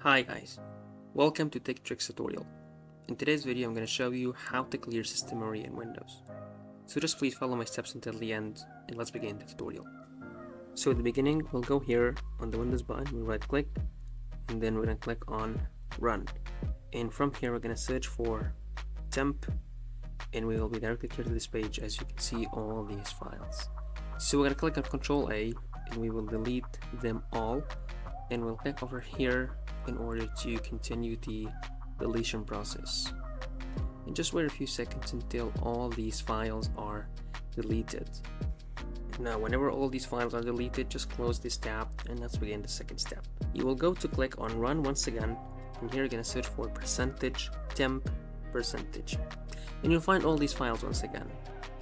Hi guys, welcome to Tech Tricks tutorial. In today's video I'm going to show you how to clear system memory in Windows. So just please follow my steps until the end and let's begin the tutorial. So at the beginning we'll go here on the Windows button, we'll right click and then we're going to click on Run. And from here we're going to search for temp and we will be directed here to this page as you can see all these files. So we're going to click on Control A and we will delete them all and we'll click over here in order to continue the deletion process. And just wait a few seconds until all these files are deleted. Now whenever all these files are deleted, just close this tab and let's begin the second step. You will go to click on Run once again and here you're going to search for %temp%, and you'll find all these files once again.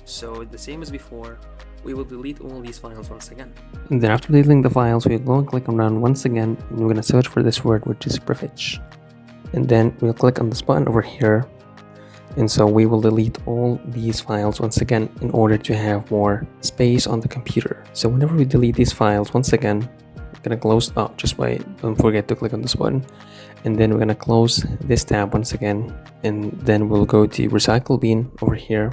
So the same as before, we will delete all these files once again. And then after deleting the files, we'll go and click on Run once again and we're going to search for this word, which is privilege. And then we'll click on this button over here. And so we will delete all these files once again in order to have more space on the computer. So whenever we delete these files once again, we're going to close, don't forget to click on this button. And then we're going to close this tab once again. And then we'll go to Recycle Bin over here.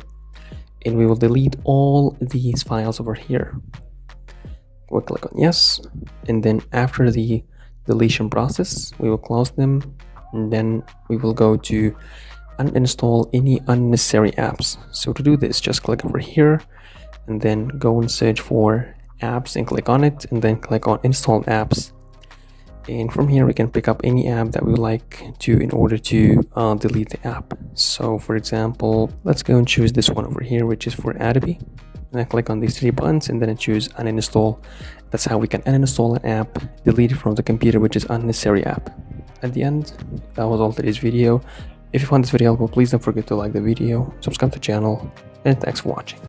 And we will delete all these files over here. We'll click on yes, and then after the deletion process we will close them, and then we will go to uninstall any unnecessary apps. So to do this, just click over here and then go and search for apps and click on it, and then click on install apps. And from here we can pick up any app that we would like to in order to delete the app. So for example, let's go and choose this one over here, which is for Adobe. And I click on these three buttons and then I choose uninstall. That's how we can uninstall an app, delete it from the computer, which is unnecessary app. At the end, that was all today's video. If you found this video helpful, please don't forget to like the video, subscribe to the channel, and thanks for watching.